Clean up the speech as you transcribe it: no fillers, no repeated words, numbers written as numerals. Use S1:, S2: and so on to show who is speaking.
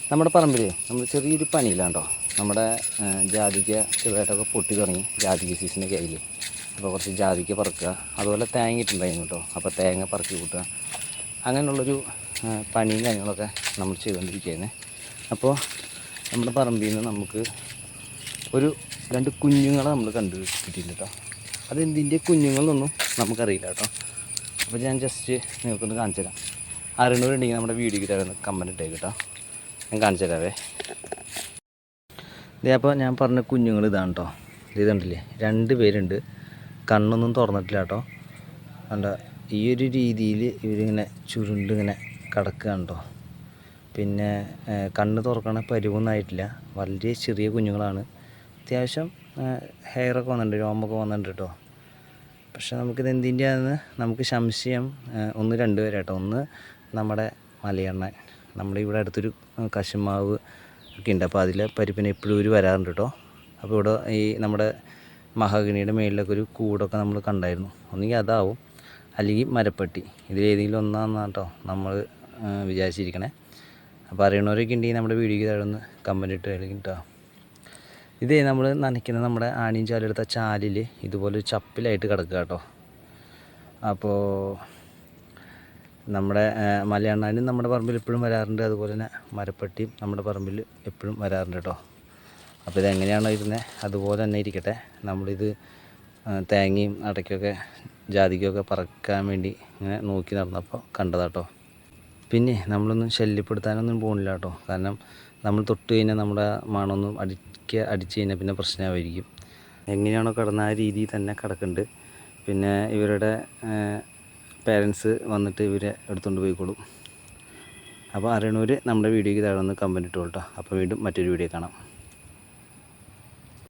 S1: നമ്മുടെ പറമ്പിൽ നമ്മൾ ചെറിയൊരു പണിയില്ലാണ്ടോ. നമ്മുടെ ജാതിക്ക ചെറുതായിട്ടൊക്കെ പൊട്ടി തുടങ്ങി. ജാതിക്ക സീസണൊക്കെ ആയില്ലേ. അപ്പോൾ കുറച്ച് ജാതിക്ക പറിക്കുക, അതുപോലെ തേങ്ങ ഇട്ടുണ്ടായിരുന്നു കേട്ടോ. അപ്പോൾ തേങ്ങ പറിക്കി കൂട്ടുക, അങ്ങനെയുള്ളൊരു പണിയും കാര്യങ്ങളൊക്കെ നമ്മൾ ചെയ്തുകൊണ്ടിരിക്കുകയാണ്. അപ്പോൾ നമ്മുടെ പറമ്പിൽ നിന്ന് നമുക്ക് ഒരു 2 കുഞ്ഞുങ്ങളെ നമ്മൾ കണ്ടു കിട്ടിയില്ല കേട്ടോ. അതെന്തിൻ്റെ കുഞ്ഞുങ്ങളൊന്നും നമുക്കറിയില്ല കേട്ടോ. അപ്പോൾ ഞാൻ ജസ്റ്റ് നിങ്ങൾക്കൊന്ന് കാണിച്ചു തരാം. അറിയണവരുണ്ടെങ്കിൽ നമ്മുടെ വീഡിയോയ്ക്ക് തരുന്ന കമൻറ്റ് ഇട്ടേക്ക് കേട്ടോ. ഞാൻ കാണിച്ചു തരാവേ. ഇതേ അപ്പോൾ ഞാൻ പറഞ്ഞ കുഞ്ഞുങ്ങൾ ഇതാണ് കേട്ടോ. ഇത് കണ്ടില്ലേ, 2 പേരുണ്ട്. കണ്ണൊന്നും തുറന്നിട്ടില്ല കേട്ടോ. കണ്ട ഈ ഒരു രീതിയിൽ ഇവരിങ്ങനെ ചുരുണ്ടിങ്ങനെ കിടക്കുകയാണ് കേട്ടോ. പിന്നെ കണ്ണ് തുറക്കണ പരിവൊന്നായിട്ടില്ല. വളരെ ചെറിയ കുഞ്ഞുങ്ങളാണ്. അത്യാവശ്യം ഹെയറൊക്കെ വന്നിട്ടുണ്ട്, രോമൊക്കെ വന്നിട്ടുണ്ട് കേട്ടോ. പക്ഷെ നമുക്കിത് എന്തിൻ്റെയാണെന്ന് നമുക്ക് സംശയം 1-2 പേര് കേട്ടോ. ഒന്ന് നമ്മുടെ മലയണ്ണൻ, നമ്മുടെ ഇവിടെ അടുത്തൊരു കശുമാവ് ഒക്കെ ഉണ്ട്. അപ്പോൾ അതിലെ പരിപ്പിന് എപ്പോഴും ഒരു വരാറുണ്ട് കേട്ടോ. അപ്പോൾ ഇവിടെ ഈ നമ്മുടെ മഹാഗണിയുടെ മേളിലൊക്കെ ഒരു കൂടൊക്കെ നമ്മൾ കണ്ടായിരുന്നു. ഒന്നുകിൽ അതാവും, അല്ലെങ്കിൽ മരപ്പട്ടി. ഇതിലേതെങ്കിലും ഒന്നാണെന്നാണ് കേട്ടോ നമ്മൾ വിചാരിച്ചിരിക്കണേ. അപ്പോൾ അറിയണവരൊക്കെ ഉണ്ടെങ്കിൽ നമ്മുടെ വീഡിയോയ്ക്ക് താഴെ ഒന്ന് കമൻറ്റ് ഇട്ട് അല്ലെങ്കിൽ കേട്ടോ. ഇതേ നമ്മൾ നനയ്ക്കുന്ന നമ്മുടെ ആണിയും ചാലെടുത്ത ചാലിൽ ഇതുപോലെ ചപ്പിലായിട്ട് കിടക്കുക കേട്ടോ. അപ്പോൾ നമ്മുടെ മലയണ്ണാനും നമ്മുടെ പറമ്പിൽ എപ്പോഴും വരാറുണ്ട്. അതുപോലെ തന്നെ മരപ്പട്ടിയും നമ്മുടെ പറമ്പിൽ എപ്പോഴും വരാറുണ്ട് കേട്ടോ. അപ്പോൾ ഇതെങ്ങനെയാണോ ഇരുന്നത് അതുപോലെ തന്നെ ഇരിക്കട്ടെ. നമ്മളിത് തേങ്ങയും അടയ്ക്കൊക്കെ ജാതിക്കൊക്കെ പറക്കാൻ വേണ്ടി ഇങ്ങനെ നോക്കി നടന്നപ്പോൾ കണ്ടതാട്ടോ. പിന്നെ നമ്മളൊന്നും ശല്യപ്പെടുത്താനൊന്നും പോകുന്നില്ല കേട്ടോ. കാരണം നമ്മൾ തൊട്ട് കഴിഞ്ഞാൽ നമ്മുടെ മണമൊന്നും അടിച്ച് കഴിഞ്ഞാൽ പിന്നെ പ്രശ്നമായിരിക്കും. എങ്ങനെയാണോ കിടന്ന ആ രീതിയിൽ തന്നെ കിടക്കുന്നുണ്ട്. പിന്നെ ഇവരുടെ പേരൻസ് വന്നിട്ട് ഇവരെ എടുത്തുകൊണ്ട് പോയിക്കോളും. അപ്പോൾ അറിയണവർ നമ്മുടെ വീഡിയോയ്ക്ക് താഴെ ഒന്ന് കമൻറ്റ് ഇട്ടു കേട്ടോ. അപ്പോൾ വീണ്ടും മറ്റൊരു വീഡിയോ കാണാം.